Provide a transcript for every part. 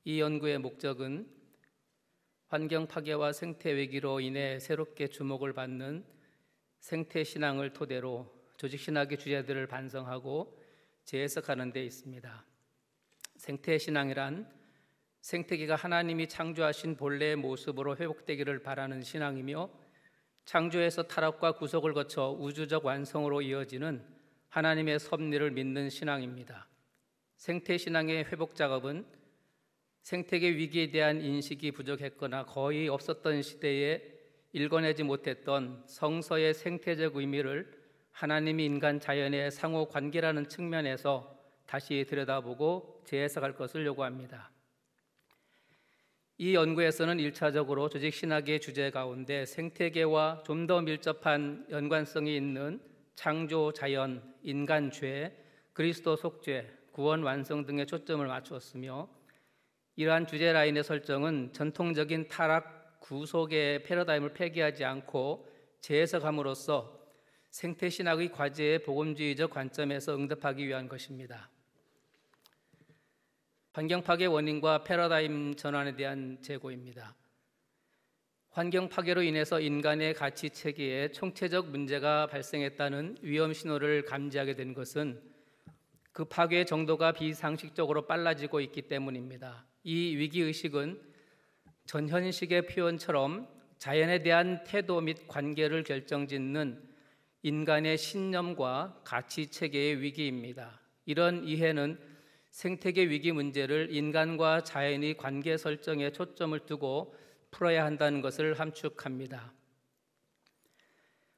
이 연구의 목적은 환경 파괴와 생태 위기로 인해 새롭게 주목을 받는 생태 신앙을 토대로 조직 신학의 주제들을 반성하고 재해석하는 데 있습니다. 생태 신앙이란 생태계가 하나님이 창조하신 본래의 모습으로 회복되기를 바라는 신앙이며, 창조에서 타락과 구속을 거쳐 우주적 완성으로 이어지는 하나님의 섭리를 믿는 신앙입니다. 생태 신앙의 회복 작업은 생태계 위기에 대한 인식이 부족했거나 거의 없었던 시대에 읽어내지 못했던 성서의 생태적 의미를 하나님이 인간 자연의 상호 관계라는 측면에서 다시 들여다보고 재해석할 것을 요구합니다. 이 연구에서는 1차적으로 조직 신학의 주제 가운데 생태계와 좀 더 밀접한 연관성이 있는 창조, 자연, 인간 죄, 그리스도 속죄, 구원 완성 등에 초점을 맞추었으며, 이러한 주제 라인의 설정은 전통적인 타락, 구속의 패러다임을 폐기하지 않고 재해석함으로써 생태신학의 과제의 복음주의적 관점에서 응답하기 위한 것입니다. 환경파괴 원인과 패러다임 전환에 대한 재고입니다. 환경파괴로 인해서 인간의 가치체계에 총체적 문제가 발생했다는 위험 신호를 감지하게 된 것은 그 파괴 정도가 비상식적으로 빨라지고 있기 때문입니다. 이 위기의식은 전현식의 표현처럼 자연에 대한 태도 및 관계를 결정짓는 인간의 신념과 가치체계의 위기입니다. 이런 이해는 생태계 위기 문제를 인간과 자연의 관계 설정에 초점을 두고 풀어야 한다는 것을 함축합니다.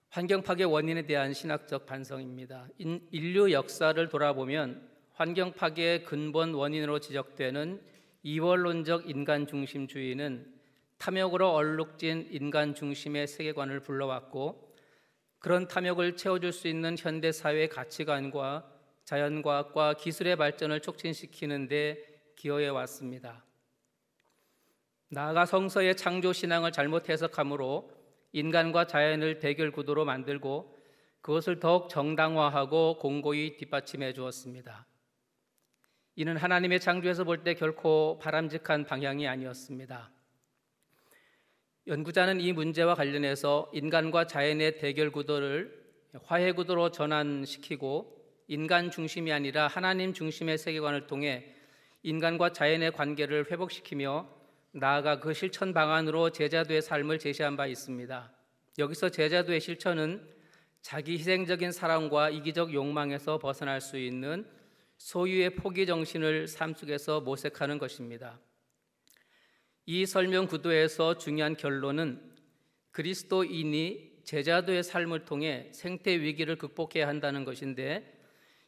환경 파괴 원인에 대한 신학적 반성입니다. 인류 역사를 돌아보면 환경 파괴의 근본 원인으로 지적되는 이원론적 인간 중심주의는 탐욕으로 얼룩진 인간 중심의 세계관을 불러왔고, 그런 탐욕을 채워줄 수 있는 현대 사회의 가치관과 자연과학과 기술의 발전을 촉진시키는 데 기여해 왔습니다. 나아가 성서의 창조 신앙을 잘못 해석함으로 인간과 자연을 대결 구도로 만들고 그것을 더욱 정당화하고 공고히 뒷받침해 주었습니다. 이는 하나님의 창조에서 볼 때 결코 바람직한 방향이 아니었습니다. 연구자는 이 문제와 관련해서 인간과 자연의 대결 구도를 화해 구도로 전환시키고 인간 중심이 아니라 하나님 중심의 세계관을 통해 인간과 자연의 관계를 회복시키며 나아가 그 실천 방안으로 제자도의 삶을 제시한 바 있습니다. 여기서 제자도의 실천은 자기 희생적인 사랑과 이기적 욕망에서 벗어날 수 있는 소유의 포기 정신을 삶 속에서 모색하는 것입니다. 이 설명 구도에서 중요한 결론은 그리스도인이 제자도의 삶을 통해 생태 위기를 극복해야 한다는 것인데,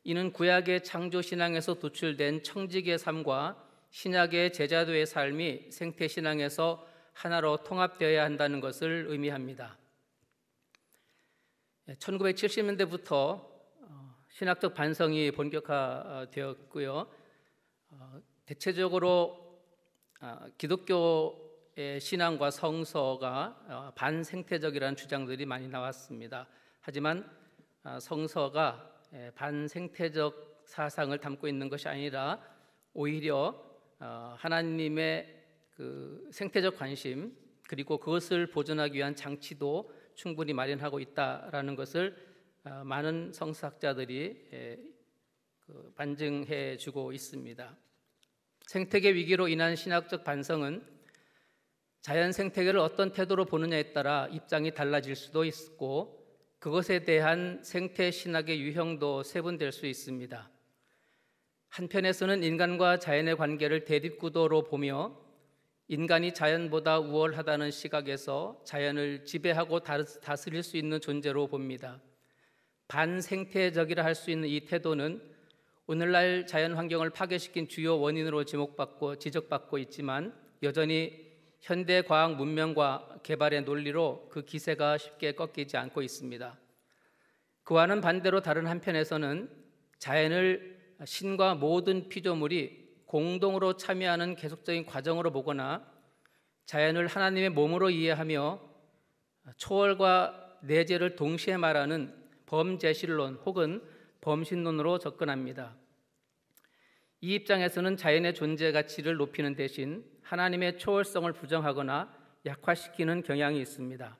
이는 구약의 창조 신앙에서 도출된 청지기의 삶과 신약의 제자도의 삶이 생태 신앙에서 하나로 통합되어야 한다는 것을 의미합니다. 1970년대부터 신학적 반성이 본격화되었고요. 대체적으로 기독교의 신앙과 성서가 반생태적이라는 주장들이 많이 나왔습니다. 하지만 성서가 반생태적 사상을 담고 있는 것이 아니라 오히려 하나님의 그 생태적 관심, 그리고 그것을 보존하기 위한 장치도 충분히 마련하고 있다라는 것을 많은 성서학자들이 반증해 주고 있습니다. 생태계 위기로 인한 신학적 반성은 자연 생태계를 어떤 태도로 보느냐에 따라 입장이 달라질 수도 있고, 그것에 대한 생태 신학의 유형도 세분될 수 있습니다. 한편에서는 인간과 자연의 관계를 대립구도로 보며 인간이 자연보다 우월하다는 시각에서 자연을 지배하고 다스릴 수 있는 존재로 봅니다. 반생태적이라 할 수 있는 이 태도는 오늘날 자연 환경을 파괴시킨 주요 원인으로 지적받고 있지만, 여전히 현대 과학 문명과 개발의 논리로 그 기세가 쉽게 꺾이지 않고 있습니다. 그와는 반대로 다른 한편에서는 자연을 신과 모든 피조물이 공동으로 참여하는 계속적인 과정으로 보거나 자연을 하나님의 몸으로 이해하며 초월과 내재를 동시에 말하는 범제실론 혹은 범신론으로 접근합니다. 이 입장에서는 자연의 존재 가치를 높이는 대신 하나님의 초월성을 부정하거나 약화시키는 경향이 있습니다.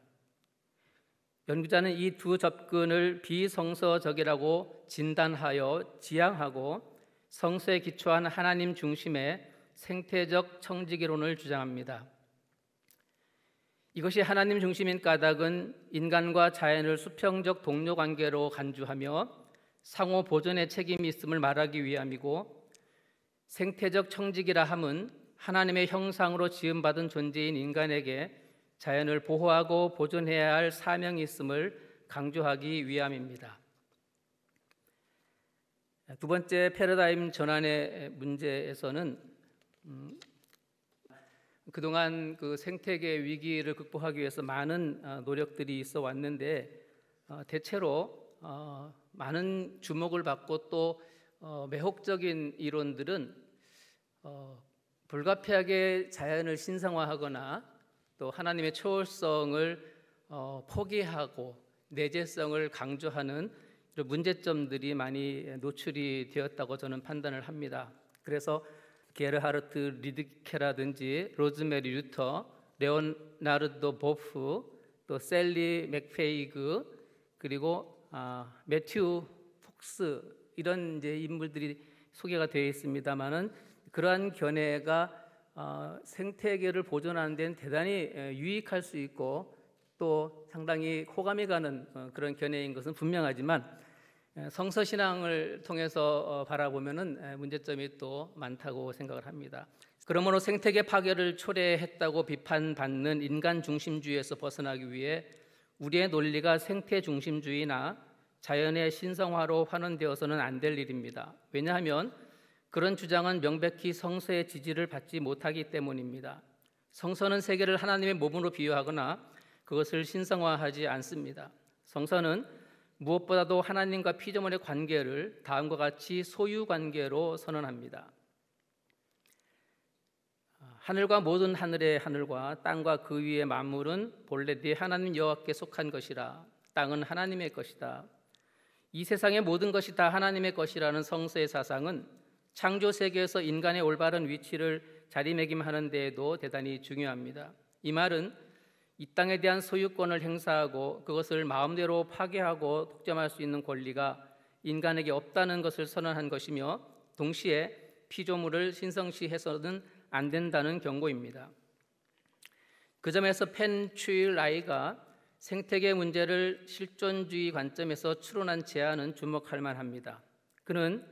연구자는 이 두 접근을 비성서적이라고 진단하여 지향하고 성서에 기초한 하나님 중심의 생태적 청지기론을 주장합니다. 이것이 하나님 중심인 까닭은 인간과 자연을 수평적 동료 관계로 간주하며 상호 보존의 책임이 있음을 말하기 위함이고, 생태적 청지기라 함은 하나님의 형상으로 지음받은 존재인 인간에게 자연을 보호하고 보존해야 할 사명이 있음을 강조하기 위함입니다. 두 번째 패러다임 전환의 문제에서는 그동안 그 생태계 위기를 극복하기 위해서 많은 노력들이 있어 왔는데 대체로 많은 주목을 받고 또 매혹적인 이론들은 불가피하게 자연을 신성화하거나 또 하나님의 초월성을 포기하고 내재성을 강조하는 이런 문제점들이 많이 노출이 되었다고 저는 판단을 합니다. 그래서 게르하르트 리드케라든지 로즈메리 루터, 레오나르도 보프, 또 셀리 맥페이그, 그리고 매튜 폭스, 이런 이제 인물들이 소개가 되어 있습니다만은 그러한 견해가 생태계를 보존하는 데는 대단히 유익할 수 있고 또 상당히 호감이 가는 그런 견해인 것은 분명하지만 성서 신앙을 통해서 바라보면은 문제점이 또 많다고 생각을 합니다. 그러므로 생태계 파괴를 초래했다고 비판받는 인간 중심주의에서 벗어나기 위해 우리의 논리가 생태 중심주의나 자연의 신성화로 환원되어서는 안 될 일입니다. 왜냐하면 그런 주장은 명백히 성서의 지지를 받지 못하기 때문입니다. 성서는 세계를 하나님의 몸으로 비유하거나 그것을 신성화하지 않습니다. 성서는 무엇보다도 하나님과 피조물의 관계를 다음과 같이 소유 관계로 선언합니다. 하늘과 모든 하늘의 하늘과 땅과 그 위의 만물은 본래 네 하나님 여호와께 속한 것이라. 땅은 하나님의 것이다. 이 세상의 모든 것이 다 하나님의 것이라는 성서의 사상은 창조 세계에서 인간의 올바른 위치를 자리매김하는 데에도 대단히 중요합니다. 이 말은 이 땅에 대한 소유권을 행사하고 그것을 마음대로 파괴하고 독점할 수 있는 권리가 인간에게 없다는 것을 선언한 것이며 동시에 피조물을 신성시해서는 안 된다는 경고입니다. 그 점에서 펜츄일라이가 생태계 문제를 실존주의 관점에서 추론한 제안은 주목할 만합니다. 그는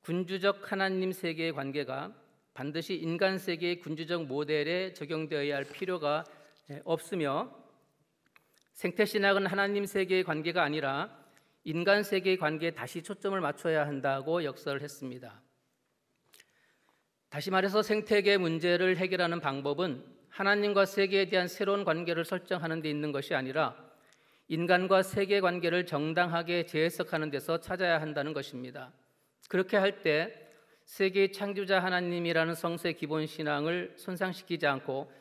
군주적 하나님 세계의 관계가 반드시 인간 세계의 군주적 모델에 적용되어야 할 필요가 없으며 생태신학은 하나님 세계의 관계가 아니라 인간 세계의 관계에 다시 초점을 맞춰야 한다고 역설을 했습니다. 다시 말해서 생태계 문제를 해결하는 방법은 하나님과 세계에 대한 새로운 관계를 설정하는 데 있는 것이 아니라 인간과 세계 관계를 정당하게 재해석하는 데서 찾아야 한다는 것입니다. 그렇게 할 때 세계의 창조자 하나님이라는 성서의 기본 신앙을 손상시키지 않고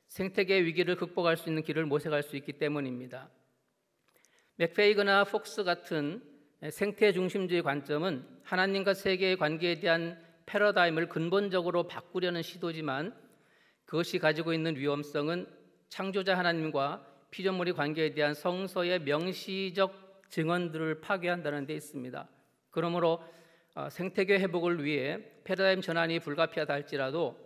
생태계 위기를 극복할 수 있는 길을 모색할 수 있기 때문입니다. 맥페이그나 폭스 같은 생태 중심주의 관점은 하나님과 세계의 관계에 대한 패러다임을 근본적으로 바꾸려는 시도지만 그것이 가지고 있는 위험성은 창조자 하나님과 피조물의 관계에 대한 성서의 명시적 증언들을 파괴한다는 데 있습니다. 그러므로 생태계 회복을 위해 패러다임 전환이 불가피하다 할지라도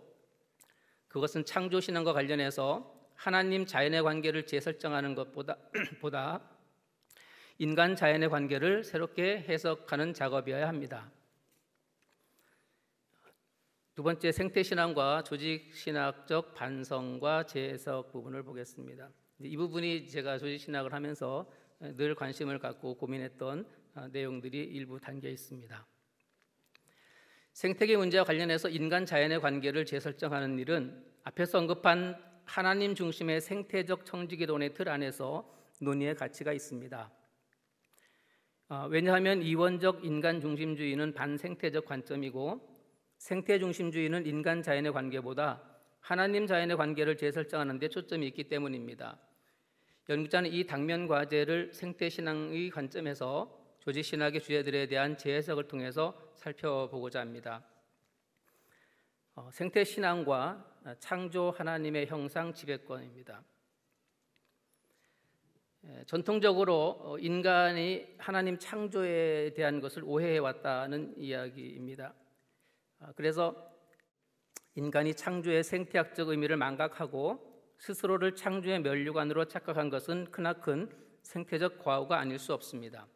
그것은 창조 신앙과 관련해서 하나님 자연의 관계를 재설정하는 것보다 인간 자연의 관계를 새롭게 해석하는 작업이어야 합니다. 두 번째, 생태신앙과 조직신학적 반성과 재해석 부분을 보겠습니다. 이 부분이 제가 조직신학을 하면서 늘 관심을 갖고 고민했던 내용들이 일부 담겨 있습니다. 생태계 문제와 관련해서 인간 자연의 관계를 재설정하는 일은 앞에서 언급한 하나님 중심의 생태적 청지기론의 틀 안에서 논의의 가치가 있습니다. 왜냐하면 이원적 인간 중심주의는 반생태적 관점이고 생태 중심주의는 인간 자연의 관계보다 하나님 자연의 관계를 재설정하는 데 초점이 있기 때문입니다. 연구자는 이 당면 과제를 생태신앙의 관점에서 조직신학의 주제들에 대한 재해석을 통해서 살펴보고자 합니다. 생태 신앙과 창조 하나님의 형상 지배권입니다. 전통적으로 인간이 하나님 창조에 대한 것을 오해해 왔다는 이야기입니다. 그래서 인간이 창조의 생태학적 의미를 망각하고 스스로를 창조의 면류관으로 착각한 것은 크나큰 생태적 과오가 아닐 수 없습니다.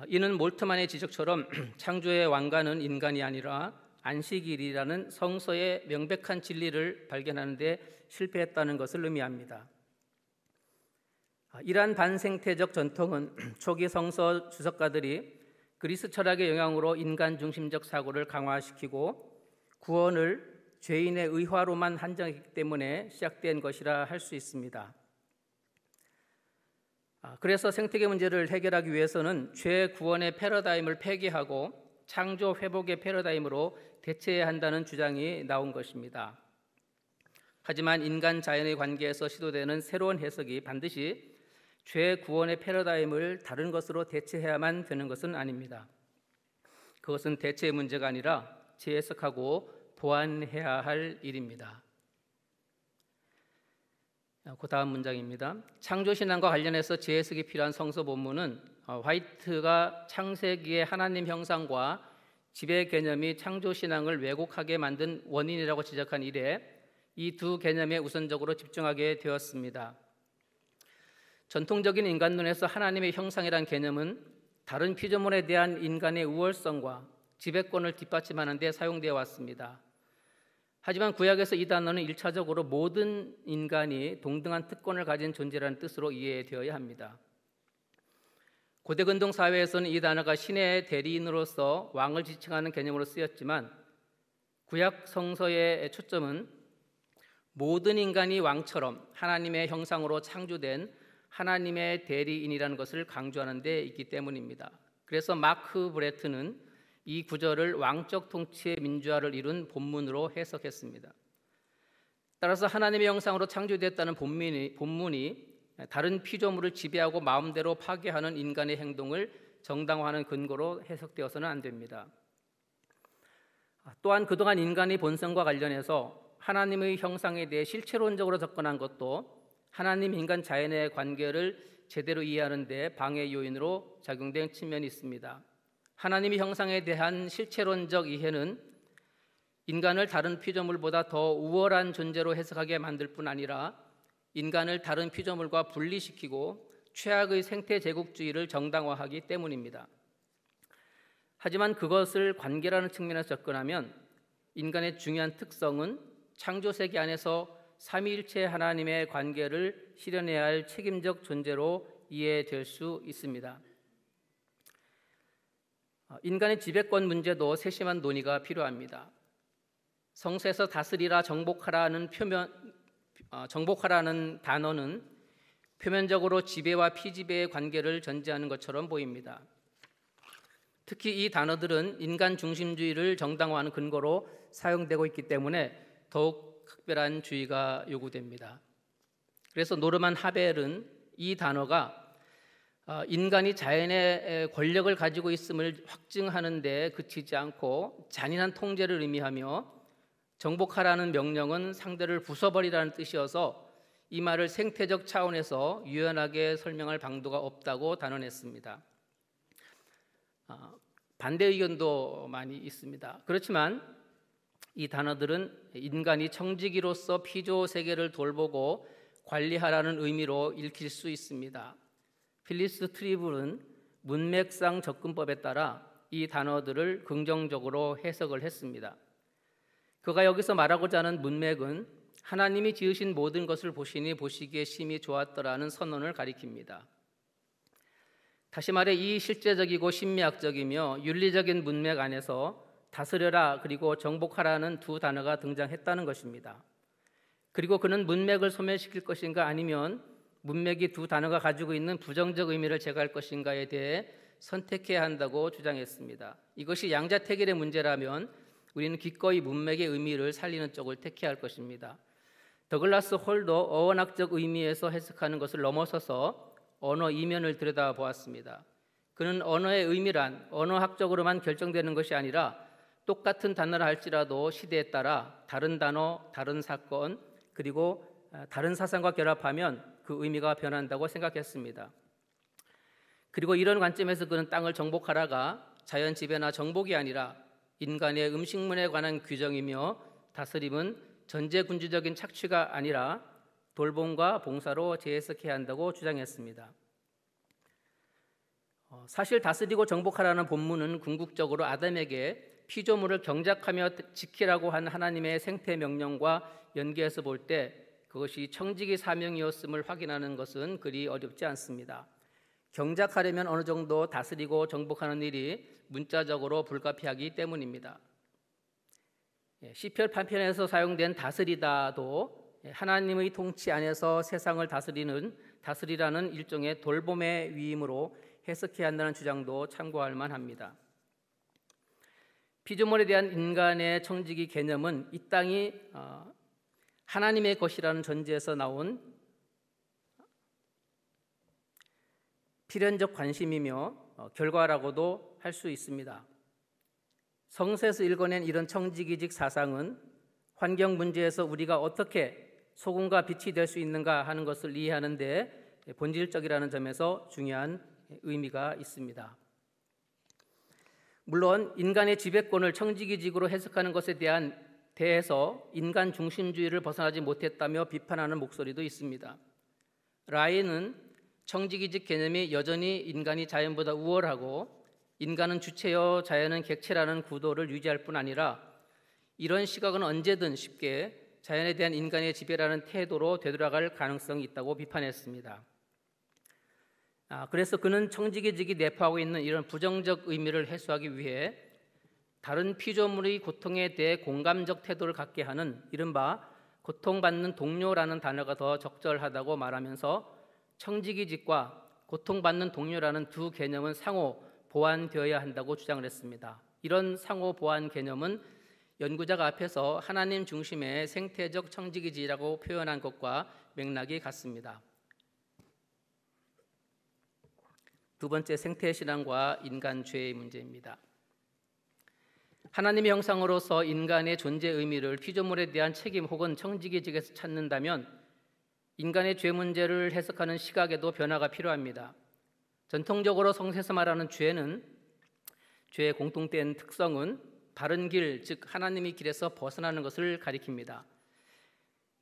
이는 몰트만의 지적처럼 창조의 왕관은 인간이 아니라 안식일이라는 성서의 명백한 진리를 발견하는 데 실패했다는 것을 의미합니다. 이러한 반생태적 전통은 초기 성서 주석가들이 그리스 철학의 영향으로 인간 중심적 사고를 강화시키고 구원을 죄인의 의화로만 한정했기 때문에 시작된 것이라 할 수 있습니다. 그래서 생태계 문제를 해결하기 위해서는 죄 구원의 패러다임을 폐기하고 창조 회복의 패러다임으로 대체해야 한다는 주장이 나온 것입니다. 하지만 인간 자연의 관계에서 시도되는 새로운 해석이 반드시 죄 구원의 패러다임을 다른 것으로 대체해야만 되는 것은 아닙니다. 그것은 대체의 문제가 아니라 재해석하고 보완해야 할 일입니다. 그 다음 문장입니다. 창조신앙과 관련해서 재해석이 필요한 성서 본문은 화이트가 창세기의 하나님 형상과 지배 개념이 창조신앙을 왜곡하게 만든 원인이라고 지적한 이래 이 두 개념에 우선적으로 집중하게 되었습니다. 전통적인 인간론에서 하나님의 형상이란 개념은 다른 피조물에 대한 인간의 우월성과 지배권을 뒷받침하는 데 사용되어 왔습니다. 하지만 구약에서 이 단어는 1차적으로 모든 인간이 동등한 특권을 가진 존재라는 뜻으로 이해되어야 합니다. 고대 근동 사회에서는 이 단어가 신의 대리인으로서 왕을 지칭하는 개념으로 쓰였지만 구약 성서의 초점은 모든 인간이 왕처럼 하나님의 형상으로 창조된 하나님의 대리인이라는 것을 강조하는 데 있기 때문입니다. 그래서 마크 브레트는 이 구절을 왕적 통치의 민주화를 이룬 본문으로 해석했습니다. 따라서 하나님의 형상으로 창조되었다는 본문이 다른 피조물을 지배하고 마음대로 파괴하는 인간의 행동을 정당화하는 근거로 해석되어서는 안 됩니다. 또한 그동안 인간의 본성과 관련해서 하나님의 형상에 대해 실체론적으로 접근한 것도 하나님 인간 자연의 관계를 제대로 이해하는 데 방해 요인으로 작용된 측면이 있습니다. 하나님의 형상에 대한 실체론적 이해는 인간을 다른 피조물보다 더 우월한 존재로 해석하게 만들 뿐 아니라 인간을 다른 피조물과 분리시키고 최악의 생태 제국주의를 정당화하기 때문입니다. 하지만 그것을 관계라는 측면에서 접근하면 인간의 중요한 특성은 창조세계 안에서 삼위일체 하나님의 관계를 실현해야 할 책임적 존재로 이해될 수 있습니다. 인간의 지배권 문제도 세심한 논의가 필요합니다. 성서에서 다스리라 정복하라는 정복하라는 단어는 표면적으로 지배와 피지배의 관계를 전제하는 것처럼 보입니다. 특히 이 단어들은 인간 중심주의를 정당화하는 근거로 사용되고 있기 때문에 더욱 특별한 주의가 요구됩니다. 그래서 노르만 하벨은 이 단어가 인간이 자연의 권력을 가지고 있음을 확증하는 데 그치지 않고 잔인한 통제를 의미하며 정복하라는 명령은 상대를 부숴버리라는 뜻이어서 이 말을 생태적 차원에서 유연하게 설명할 방도가 없다고 단언했습니다. 반대 의견도 많이 있습니다. 그렇지만 이 단어들은 인간이 청지기로서 피조 세계를 돌보고 관리하라는 의미로 읽힐 수 있습니다. 필리스 트리블은 문맥상 접근법에 따라 이 단어들을 긍정적으로 해석을 했습니다. 그가 여기서 말하고자 하는 문맥은 하나님이 지으신 모든 것을 보시니 보시기에 심히 좋았더라는 선언을 가리킵니다. 다시 말해 이 실제적이고 심리학적이며 윤리적인 문맥 안에서 다스려라 그리고 정복하라는 두 단어가 등장했다는 것입니다. 그리고 그는 문맥을 소멸시킬 것인가 아니면 문맥이 두 단어가 가지고 있는 부정적 의미를 제거할 것인가에 대해 선택해야 한다고 주장했습니다. 이것이 양자택일의 문제라면 우리는 기꺼이 문맥의 의미를 살리는 쪽을 택해야 할 것입니다. 더글라스 홀도 어원학적 의미에서 해석하는 것을 넘어서서 언어 이면을 들여다보았습니다. 그는 언어의 의미란 언어학적으로만 결정되는 것이 아니라 똑같은 단어라 할지라도 시대에 따라 다른 단어, 다른 사건, 그리고 다른 사상과 결합하면 그 의미가 변한다고 생각했습니다. 그리고 이런 관점에서 그는 땅을 정복하라가 자연 지배나 정복이 아니라 인간의 음식문에 관한 규정이며 다스림은 전제군주적인 착취가 아니라 돌봄과 봉사로 재해석해야 한다고 주장했습니다. 사실 다스리고 정복하라는 본문은 궁극적으로 아담에게 피조물을 경작하며 지키라고 한 하나님의 생태 명령과 연계해서 볼 때 그것이 청지기 사명이었음을 확인하는 것은 그리 어렵지 않습니다. 경작하려면 어느 정도 다스리고 정복하는 일이 문자적으로 불가피하기 때문입니다. 시편 8편에서 사용된 다스리다도 하나님의 통치 안에서 세상을 다스리라는 일종의 돌봄의 위임으로 해석해야 한다는 주장도 참고할 만합니다. 피조물에 대한 인간의 청지기 개념은 이 땅이 하나님의 것이라는 전제에서 나온 필연적 관심이며 결과라고도 할 수 있습니다. 성서에서 읽어낸 이런 청지기직 사상은 환경 문제에서 우리가 어떻게 소금과 빛이 될 수 있는가 하는 것을 이해하는 데 본질적이라는 점에서 중요한 의미가 있습니다. 물론 인간의 지배권을 청지기직으로 해석하는 것에 대해서 인간 중심주의를 벗어나지 못했다며 비판하는 목소리도 있습니다. 라인은 청지기직 개념이 여전히 인간이 자연보다 우월하고 인간은 주체여 자연은 객체라는 구도를 유지할 뿐 아니라 이런 시각은 언제든 쉽게 자연에 대한 인간의 지배라는 태도로 되돌아갈 가능성이 있다고 비판했습니다. 그래서 그는 청지기직이 내포하고 있는 이런 부정적 의미를 해소하기 위해 다른 피조물의 고통에 대해 공감적 태도를 갖게 하는 이른바 고통받는 동료라는 단어가 더 적절하다고 말하면서 청지기직과 고통받는 동료라는 두 개념은 상호 보완되어야 한다고 주장을 했습니다. 이런 상호 보완 개념은 연구자가 앞에서 하나님 중심의 생태적 청지기직이라고 표현한 것과 맥락이 같습니다. 두 번째, 생태신앙과 인간 죄의 문제입니다. 하나님의 형상으로서 인간의 존재 의미를 피조물에 대한 책임 혹은 청지기직에서 찾는다면 인간의 죄 문제를 해석하는 시각에도 변화가 필요합니다. 전통적으로 성서에서 말하는 죄의 공통된 특성은 바른 길, 즉 하나님의 길에서 벗어나는 것을 가리킵니다.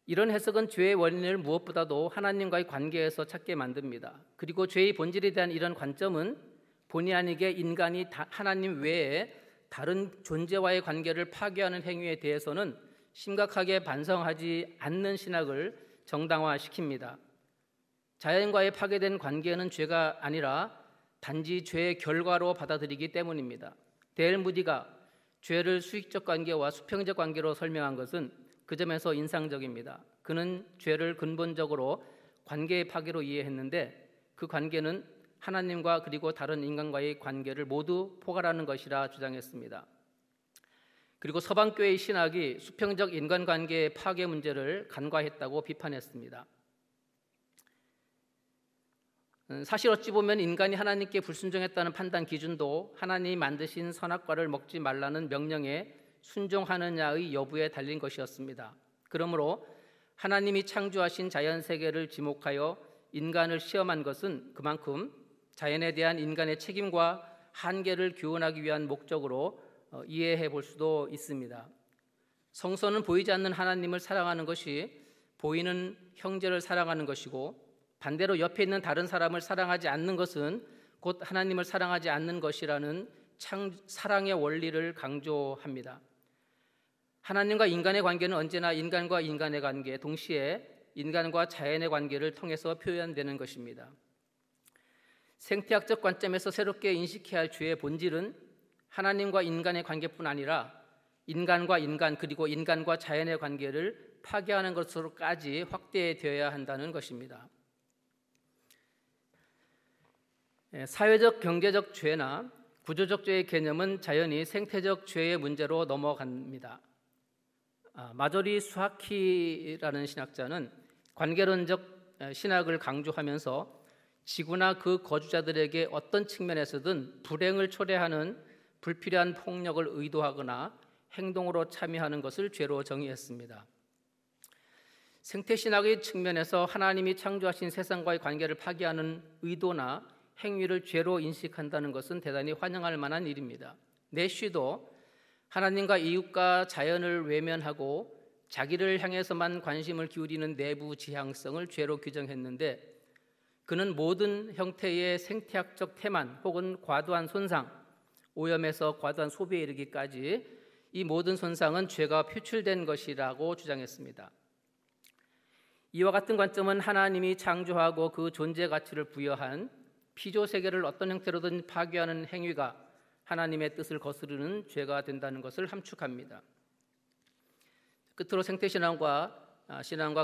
이런 해석은 죄의 원인을 무엇보다도 하나님과의 관계에서 찾게 만듭니다. 그리고 죄의 본질에 대한 이런 관점은 본의 아니게 인간이 하나님 외에 다른 존재와의 관계를 파괴하는 행위에 대해서는 심각하게 반성하지 않는 신학을 정당화시킵니다. 자연과의 파괴된 관계는 죄가 아니라 단지 죄의 결과로 받아들이기 때문입니다. 데일 무디가 죄를 수익적 관계와 수평적 관계로 설명한 것은 그 점에서 인상적입니다. 그는 죄를 근본적으로 관계의 파괴로 이해했는데 그 관계는 하나님과 그리고 다른 인간과의 관계를 모두 포괄하는 것이라 주장했습니다. 그리고 서방교회의 신학이 수평적 인간관계의 파괴 문제를 간과했다고 비판했습니다. 사실 어찌 보면 인간이 하나님께 불순종했다는 판단 기준도 하나님이 만드신 선악과를 먹지 말라는 명령에 순종하느냐의 여부에 달린 것이었습니다. 그러므로 하나님이 창조하신 자연세계를 지목하여 인간을 시험한 것은 그만큼 자연에 대한 인간의 책임과 한계를 교훈하기 위한 목적으로 이해해 볼 수도 있습니다. 성서는 보이지 않는 하나님을 사랑하는 것이 보이는 형제를 사랑하는 것이고 반대로 옆에 있는 다른 사람을 사랑하지 않는 것은 곧 하나님을 사랑하지 않는 것이라는 사랑의 원리를 강조합니다. 하나님과 인간의 관계는 언제나 인간과 인간의 관계, 동시에 인간과 자연의 관계를 통해서 표현되는 것입니다. 생태학적 관점에서 새롭게 인식해야 할 죄의 본질은 하나님과 인간의 관계뿐 아니라 인간과 인간 그리고 인간과 자연의 관계를 파괴하는 것으로까지 확대되어야 한다는 것입니다. 사회적, 경제적 죄나 구조적 죄의 개념은 자연히 생태적 죄의 문제로 넘어갑니다. 마조리 수하키라는 신학자는 관계론적 신학을 강조하면서 지구나 그 거주자들에게 어떤 측면에서든 불행을 초래하는 불필요한 폭력을 의도하거나 행동으로 참여하는 것을 죄로 정의했습니다. 생태신학의 측면에서 하나님이 창조하신 세상과의 관계를 파괴하는 의도나 행위를 죄로 인식한다는 것은 대단히 환영할 만한 일입니다. 내쉬도 하나님과 이웃과 자연을 외면하고 자기를 향해서만 관심을 기울이는 내부 지향성을 죄로 규정했는데, 그는 모든 형태의 생태학적 태만 혹은 과도한 손상, 오염에서 과도한 소비에 이르기까지 이 모든 손상은 죄가 표출된 것이라고 주장했습니다. 이와 같은 관점은 하나님이 창조하고 그 존재 가치를 부여한 피조 세계를 어떤 형태로든 파괴하는 행위가 하나님의 뜻을 거스르는 죄가 된다는 것을 함축합니다. 끝으로 생태신앙과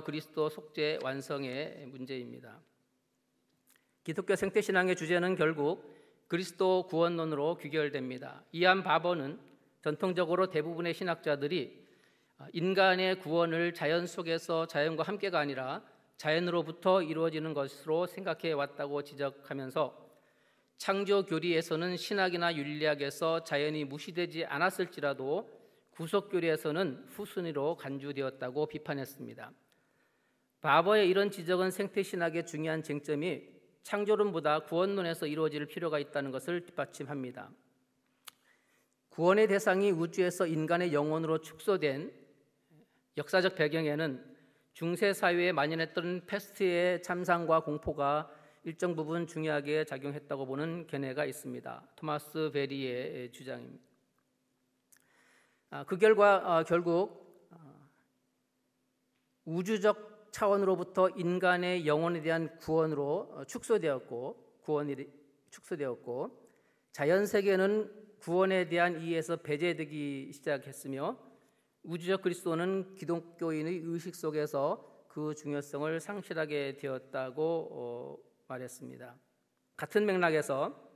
그리스도 속죄 완성의 문제입니다. 기독교 생태신앙의 주제는 결국 그리스도 구원론으로 귀결됩니다. 이안 바버는 전통적으로 대부분의 신학자들이 인간의 구원을 자연 속에서 자연과 함께가 아니라 자연으로부터 이루어지는 것으로 생각해 왔다고 지적하면서 창조 교리에서는 신학이나 윤리학에서 자연이 무시되지 않았을지라도 구속 교리에서는 후순위로 간주되었다고 비판했습니다. 바버의 이런 지적은 생태신학의 중요한 쟁점이 창조론보다 구원론에서 이루어질 필요가 있다는 것을 뒷받침합니다. 구원의 대상이 우주에서 인간의 영혼으로 축소된 역사적 배경에는 중세 사회에 만연했던 패스트의 참상과 공포가 일정 부분 중요하게 작용했다고 보는 견해가 있습니다. 토마스 베리의 주장입니다. 그 결과 결국 우주적 차원으로부터 인간의 영혼에 대한 구원이 축소되었고 자연 세계는 구원에 대한 이해에서 배제되기 시작했으며 우주적 그리스도는 기독교인의 의식 속에서 그 중요성을 상실하게 되었다고 말했습니다. 같은 맥락에서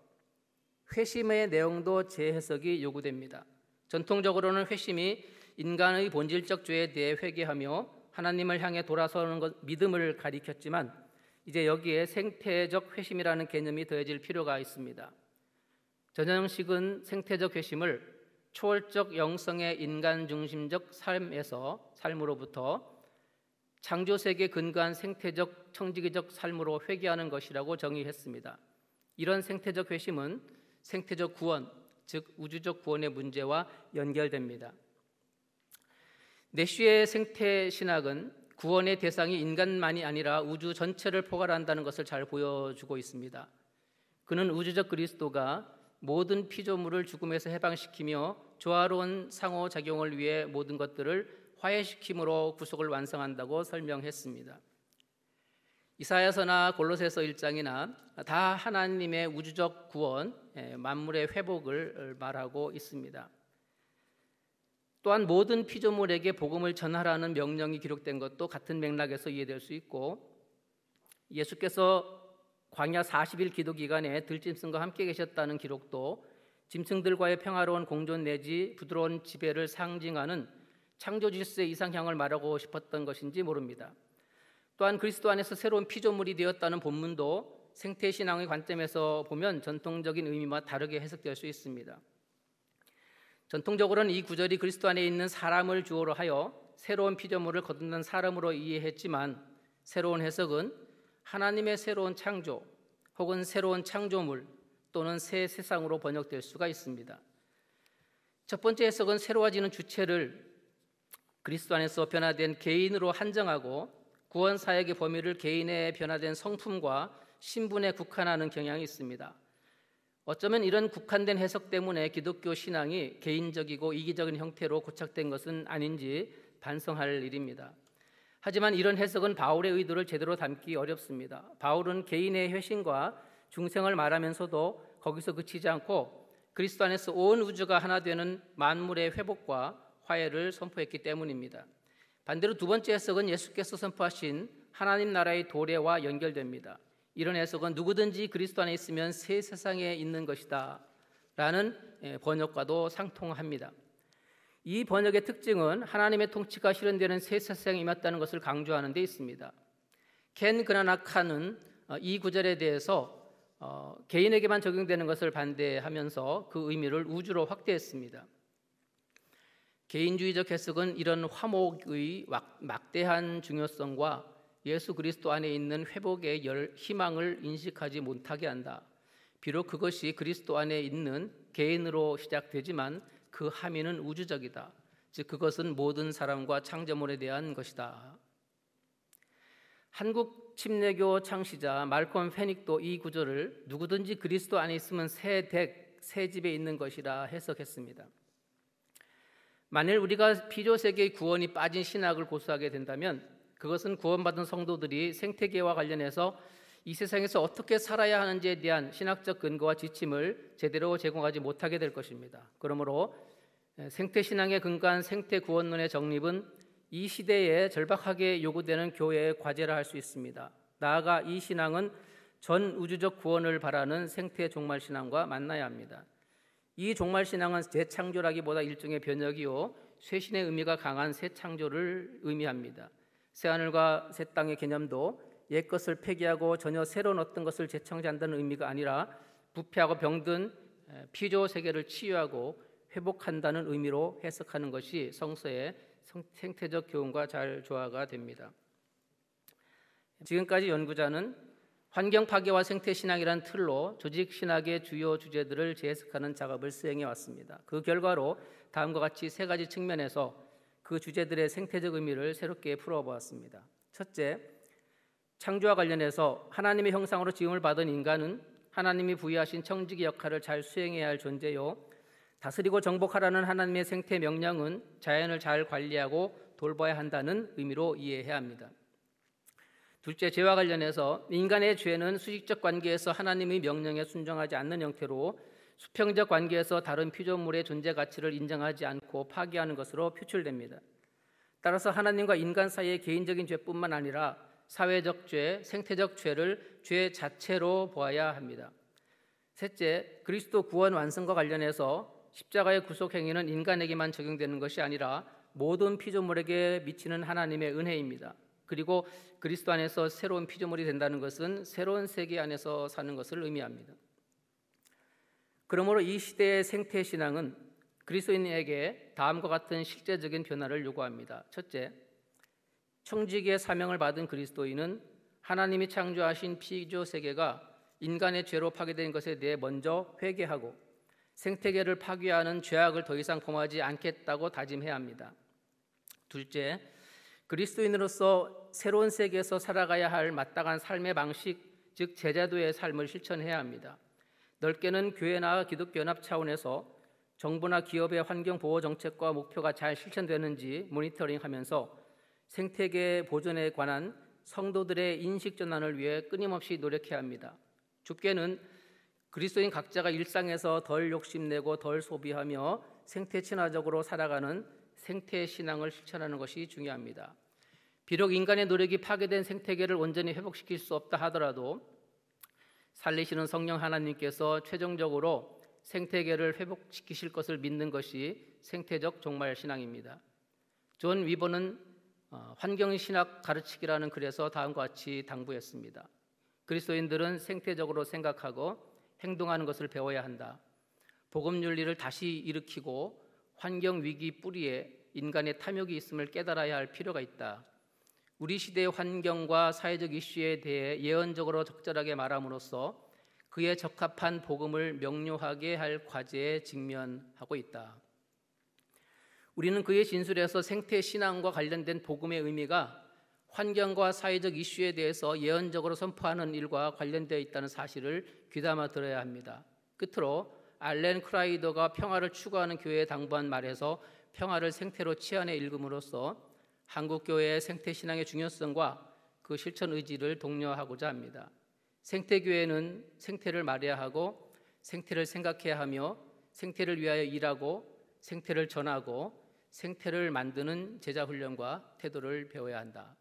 회심의 내용도 재해석이 요구됩니다. 전통적으로는 회심이 인간의 본질적 죄에 대해 회개하며 하나님을 향해 돌아서는 것, 믿음을 가리켰지만 이제 여기에 생태적 회심이라는 개념이 더해질 필요가 있습니다. 전형식은 생태적 회심을 초월적 영성의 인간 중심적 삶으로부터 창조세계에 근거한 생태적 청지기적 삶으로 회귀하는 것이라고 정의했습니다. 이런 생태적 회심은 생태적 구원, 즉 우주적 구원의 문제와 연결됩니다. 내쉬의 생태신학은 구원의 대상이 인간만이 아니라 우주 전체를 포괄한다는 것을 잘 보여주고 있습니다. 그는 우주적 그리스도가 모든 피조물을 죽음에서 해방시키며 조화로운 상호작용을 위해 모든 것들을 화해시킴으로 구속을 완성한다고 설명했습니다. 이사야서나 골로새서 1장이나 다 하나님의 우주적 구원, 만물의 회복을 말하고 있습니다. 또한 모든 피조물에게 복음을 전하라는 명령이 기록된 것도 같은 맥락에서 이해될 수 있고, 예수께서 광야 40일 기도 기간에 들짐승과 함께 계셨다는 기록도 짐승들과의 평화로운 공존 내지 부드러운 지배를 상징하는 창조 질서의 이상향을 말하고 싶었던 것인지 모릅니다. 또한 그리스도 안에서 새로운 피조물이 되었다는 본문도 생태신앙의 관점에서 보면 전통적인 의미와 다르게 해석될 수 있습니다. 전통적으로는 이 구절이 그리스도 안에 있는 사람을 주어로 하여 새로운 피조물을 거듭난 사람으로 이해했지만, 새로운 해석은 하나님의 새로운 창조 혹은 새로운 창조물 또는 새 세상으로 번역될 수가 있습니다. 첫 번째 해석은 새로워지는 주체를 그리스도 안에서 변화된 개인으로 한정하고 구원 사역의 범위를 개인의 변화된 성품과 신분에 국한하는 경향이 있습니다. 어쩌면 이런 국한된 해석 때문에 기독교 신앙이 개인적이고 이기적인 형태로 고착된 것은 아닌지 반성할 일입니다. 하지만 이런 해석은 바울의 의도를 제대로 담기 어렵습니다. 바울은 개인의 회심과 중생을 말하면서도 거기서 그치지 않고 그리스도 안에서 온 우주가 하나 되는 만물의 회복과 화해를 선포했기 때문입니다. 반대로 두 번째 해석은 예수께서 선포하신 하나님 나라의 도래와 연결됩니다. 이런 해석은 누구든지 그리스도 안에 있으면 새 세상에 있는 것이다 라는 번역과도 상통합니다. 이 번역의 특징은 하나님의 통치가 실현되는 새 세상에 임했다는 것을 강조하는 데 있습니다. 켄 그나나카는 이 구절에 대해서 개인에게만 적용되는 것을 반대하면서 그 의미를 우주로 확대했습니다. 개인주의적 해석은 이런 화목의 막대한 중요성과 예수 그리스도 안에 있는 회복의 희망을 인식하지 못하게 한다. 비록 그것이 그리스도 안에 있는 개인으로 시작되지만 그 함의는 우주적이다. 즉 그것은 모든 사람과 창조물에 대한 것이다. 한국 침례교 창시자 말콤 페닉도 이 구절을 누구든지 그리스도 안에 있으면 새 댁, 새 집에 있는 것이라 해석했습니다. 만일 우리가 피조세계의 구원이 빠진 신학을 고수하게 된다면 그것은 구원받은 성도들이 생태계와 관련해서 이 세상에서 어떻게 살아야 하는지에 대한 신학적 근거와 지침을 제대로 제공하지 못하게 될 것입니다. 그러므로 생태신앙에 근거한 생태구원론의 정립은 이 시대에 절박하게 요구되는 교회의 과제라 할 수 있습니다. 나아가 이 신앙은 전 우주적 구원을 바라는 생태 종말신앙과 만나야 합니다. 이 종말신앙은 재창조라기보다 일종의 변혁이요 쇄신의 의미가 강한 새 창조를 의미합니다. 새하늘과 새 땅의 개념도 옛것을 폐기하고 전혀 새로운 어떤 것을 재창조한다는 의미가 아니라 부패하고 병든 피조 세계를 치유하고 회복한다는 의미로 해석하는 것이 성서의 생태적 교훈과 잘 조화가 됩니다. 지금까지 연구자는 환경 파괴와 생태 신학이란 틀로 조직 신학의 주요 주제들을 재해석하는 작업을 수행해 왔습니다. 그 결과로 다음과 같이 세 가지 측면에서 그 주제들의 생태적 의미를 새롭게 풀어보았습니다. 첫째, 창조와 관련해서 하나님의 형상으로 지음을 받은 인간은 하나님이 부여하신 청지기 역할을 잘 수행해야 할 존재요, 다스리고 정복하라는 하나님의 생태 명령은 자연을 잘 관리하고 돌봐야 한다는 의미로 이해해야 합니다. 둘째, 죄와 관련해서 인간의 죄는 수직적 관계에서 하나님의 명령에 순종하지 않는 형태로 수평적 관계에서 다른 피조물의 존재 가치를 인정하지 않고 파괴하는 것으로 표출됩니다. 따라서 하나님과 인간 사이의 개인적인 죄뿐만 아니라 사회적 죄, 생태적 죄를 죄 자체로 보아야 합니다. 셋째, 그리스도 구원 완성과 관련해서 십자가의 구속 행위는 인간에게만 적용되는 것이 아니라 모든 피조물에게 미치는 하나님의 은혜입니다. 그리고 그리스도 안에서 새로운 피조물이 된다는 것은 새로운 세계 안에서 사는 것을 의미합니다. 그러므로 이 시대의 생태 신앙은 그리스도인에게 다음과 같은 실제적인 변화를 요구합니다. 첫째, 청지기의 사명을 받은 그리스도인은 하나님이 창조하신 피조 세계가 인간의 죄로 파괴된 것에 대해 먼저 회개하고 생태계를 파괴하는 죄악을 더 이상 범하지 않겠다고 다짐해야 합니다. 둘째, 그리스도인으로서 새로운 세계에서 살아가야 할 마땅한 삶의 방식, 즉 제자도의 삶을 실천해야 합니다. 넓게는 교회나 기독교 연합 차원에서 정부나 기업의 환경 보호 정책과 목표가 잘 실천되는지 모니터링하면서 생태계 보존에 관한 성도들의 인식 전환을 위해 끊임없이 노력해야 합니다. 좁게는 그리스도인 각자가 일상에서 덜 욕심내고 덜 소비하며 생태 친화적으로 살아가는 생태 신앙을 실천하는 것이 중요합니다. 비록 인간의 노력이 파괴된 생태계를 온전히 회복시킬 수 없다 하더라도 살리시는 성령 하나님께서 최종적으로 생태계를 회복시키실 것을 믿는 것이 생태적 종말 신앙입니다. 존 위버는 환경신학 가르치기라는 글에서 다음과 같이 당부했습니다. 그리스도인들은 생태적으로 생각하고 행동하는 것을 배워야 한다. 복음 윤리를 다시 일으키고 환경 위기 뿌리에 인간의 탐욕이 있음을 깨달아야 할 필요가 있다. 우리 시대의 환경과 사회적 이슈에 대해 예언적으로 적절하게 말함으로써 그에 적합한 복음을 명료하게 할 과제에 직면하고 있다. 우리는 그의 진술에서 생태 신앙과 관련된 복음의 의미가 환경과 사회적 이슈에 대해서 예언적으로 선포하는 일과 관련되어 있다는 사실을 귀담아 들어야 합니다. 끝으로 알렌 크라이더가 평화를 추구하는 교회에 당부한 말에서 평화를 생태로 치환해 읽음으로써 한국교회의 생태신앙의 중요성과 그 실천 의지를 독려하고자 합니다. 생태교회는 생태를 말해야 하고 생태를 생각해야 하며 생태를 위하여 일하고 생태를 전하고 생태를 만드는 제자훈련과 태도를 배워야 한다.